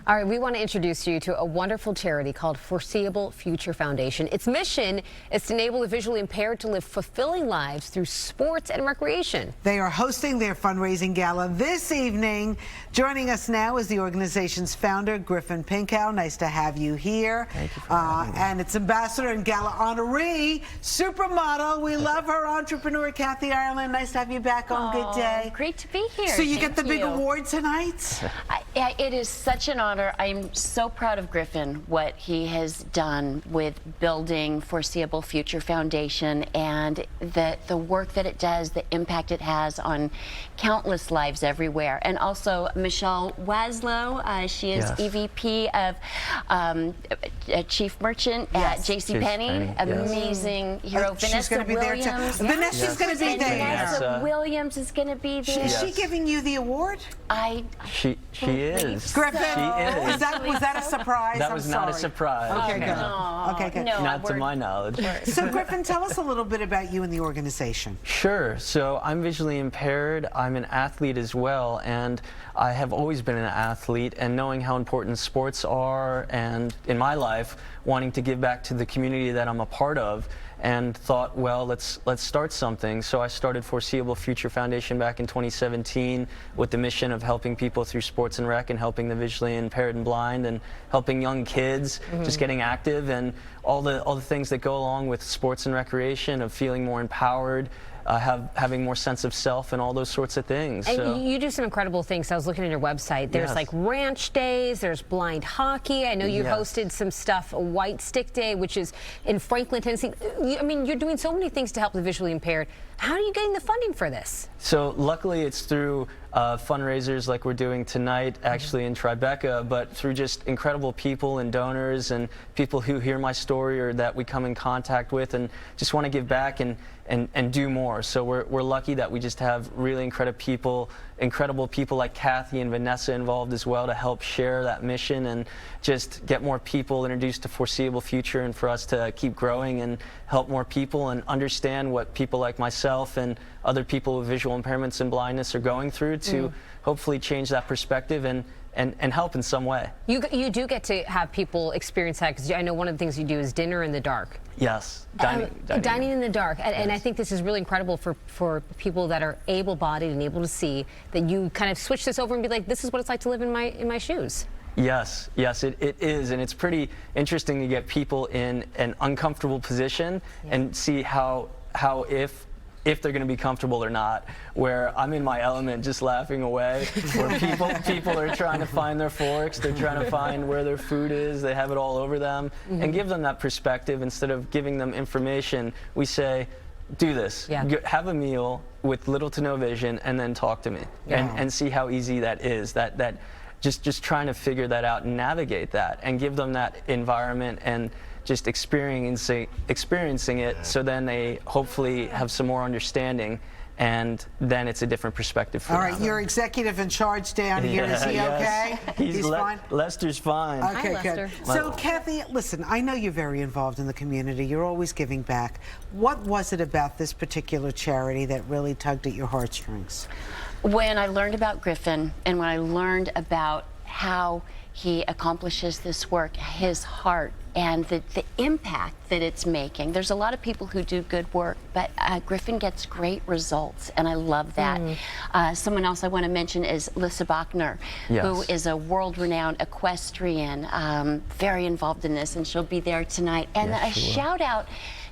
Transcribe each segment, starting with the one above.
All right, we want to introduce you to a wonderful charity called Foreseeable Future Foundation. Its mission is to enable the visually impaired to live fulfilling lives through sports and recreation. They are hosting their fundraising gala this evening. Joining us now is the organization's founder, Griffin Pinkow. Nice to have you here. Thank you for having me. And its ambassador and gala honoree, supermodel. We love her, entrepreneur Kathy Ireland. Nice to have you back on Good Day. Great to be here. So you Thank get the big award tonight? It is such an honor. I'm so proud of Griffin, what he has done with building Foreseeable Future Foundation and the work that it does, the impact it has on countless lives everywhere. And also Michelle Waslow, she is EVP of Chief Merchant at JCPenney. Amazing hero. She's going to be there too. Vanessa's going to be there. Vanessa Williams is going to be there. Is she giving you the award? She is. Griffin, she is. Was that a surprise? That was not a surprise. Okay, good. Okay, good. No, not to my knowledge. So Griffin, tell us a little bit about you and the organization. Sure. So I'm visually impaired. I'm an athlete as well, and I have always been an athlete, and knowing how important sports are, and in my life, wanting to give back to the community that I'm a part of, and thought, well, let's start something. So I started Foreseeable Future Foundation back in 2017 with the mission of helping people through sports and rec and helping the visually impaired and blind and helping young kids just getting active and all the things that go along with sports and recreation, of feeling more empowered, having more sense of self and all those sorts of things. And so, you do some incredible things. I was looking at your website. There's like ranch days, there's blind hockey. I know you hosted some stuff, a white stick day, which is in Franklin, Tennessee. I mean, you're doing so many things to help the visually impaired. How are you getting the funding for this? So luckily it's through fundraisers like we're doing tonight, actually in Tribeca, but through just incredible people and donors and people who hear my story or that we come in contact with and just want to give back and do more. So we're lucky that we just have really incredible people like Kathy and Vanessa involved as well to help share that mission and just get more people introduced to Foreseeable Future, and for us to keep growing and help more people and understand what people like myself and other people with visual impairments and blindness are going through to hopefully change that perspective and help in some way. You do get to have people experience that, because I know one of the things you do is dinner in the dark. Yes, dining in the dark, and I think this is really incredible for people that are able-bodied and able to see, that you kind of switch this over and be like, this is what it's like to live in my shoes. Yes, it is, and it's pretty interesting to get people in an uncomfortable position and see how if they're going to be comfortable or not, where I'm in my element just laughing away, where people are trying to find their forks, they're trying to find where their food is, they have it all over them, and give them that perspective. Instead of giving them information, we say, do this, have a meal with little to no vision, and then talk to me, and see how easy that is, just trying to figure that out and navigate that, and give them that environment and just experiencing it, so then they hopefully have some more understanding, and then it's a different perspective for them. All right, your executive in charge down here, is he okay? He's fine? Lester's fine. Okay, Hi, Lester. good. So, Kathy, listen, I know you're very involved in the community. You're always giving back. What was it about this particular charity that really tugged at your heartstrings? When I learned about Griffin, and when I learned about how he accomplishes this work, his heart, and the impact that it's making. There's a lot of people who do good work, but Griffin gets great results, and I love that. Someone else I want to mention is Lissa Bachner, who is a world-renowned equestrian, very involved in this, and she'll be there tonight. And a shout out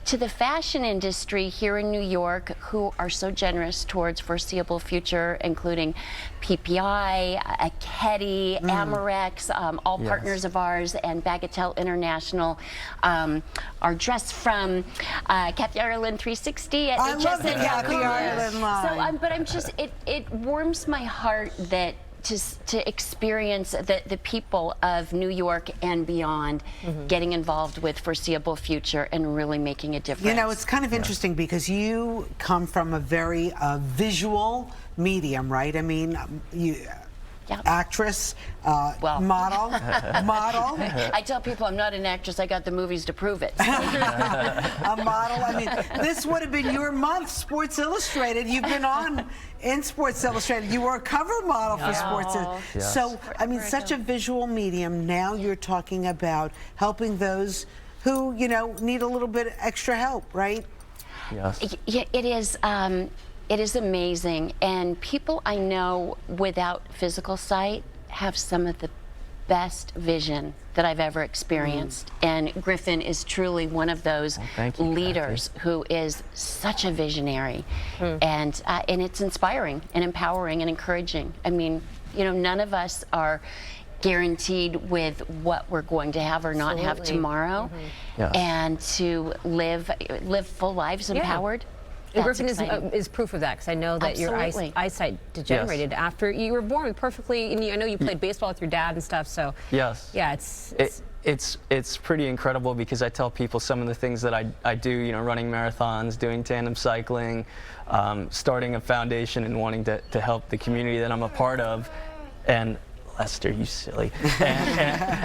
to the fashion industry here in New York, who are so generous towards Foreseeable Future, including PPI, Akedi, Amorex, all partners of ours, and Bagatelle International. Our dress from Kathy Ireland 360 at I love the Kathy Ireland line. So, but I'm just, it warms my heart that to experience the people of New York and beyond getting involved with Foreseeable Future and really making a difference. You know, it's kind of interesting because you come from a very visual medium, right? I mean, Yeah. actress, Well. model. I tell people I'm not an actress. I got the movies to prove it. A model. I mean, this would have been your month, Sports Illustrated. You've been on in Sports Illustrated. You were a cover model for Sports Illustrated. Yes. So, I mean, such a visual medium. Now you're talking about helping those who, you know, need a little bit extra help, right? Yes. Yeah, it is. It is amazing, and people I know without physical sight have some of the best vision that I've ever experienced. And Griffin is truly one of those thank you, leaders who is such a visionary, and it's inspiring and empowering and encouraging. I mean, you know, none of us are guaranteed with what we're going to have or not have tomorrow, Yes. and to live full lives empowered. And That's Griffin exciting. is proof of that, because I know that your Absolutely. eyesight degenerated after you were born perfectly. And I know you played baseball with your dad and stuff. So Yes. yeah, It's pretty incredible, because I tell people some of the things that I do, you know, running marathons, doing tandem cycling, starting a foundation and wanting to help the community that I'm a part of. And Lester, you silly.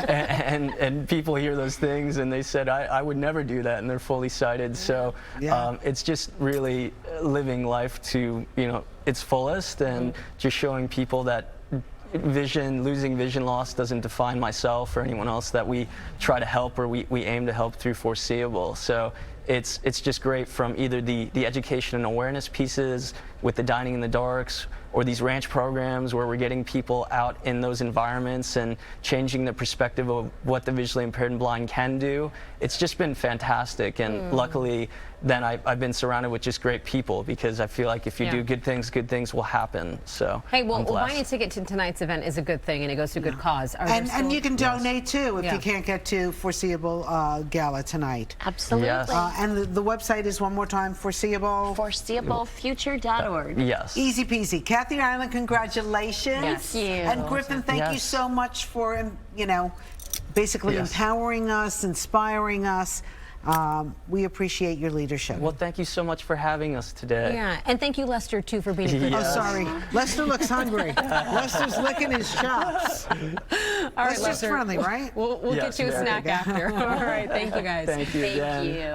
And people hear those things and they said, I would never do that, and they're fully sighted. So it's just really living life to, you know, its fullest, and just showing people that losing vision loss doesn't define myself or anyone else that we try to help, or we aim to help through Foreseeable. So it's just great, from either the education and awareness pieces with the Dining in the Darks, or these ranch programs where we're getting people out in those environments and changing the perspective of what the visually impaired and blind can do. It's just been fantastic, and luckily then I've been surrounded with just great people, because I feel like if you do good things will happen. So hey, well, I'm blessed. buying a ticket to tonight's event is a good thing, and it goes to a good cause. And you can donate too if Yeah. you can't get to Foreseeable Gala tonight. Absolutely. Yes. And the website is one more time, Foreseeable. ForeseeableFuture.org. Yes. Easy peasy. Kathy Island, congratulations. Yes. Thank you. And Griffin, thank you Yes. so much for, you know, basically Yes. empowering us, inspiring us. We appreciate your leadership. Well, thank you so much for having us today. Yeah, and thank you, Lester, too, for being a good Oh, Yes. sorry. Lester looks hungry. Lester's licking his chops. All right, Lester's Lester. friendly, right? We'll Yes, get you a very. snack after. All right, thank you guys. Thank you again. Thank you. All right.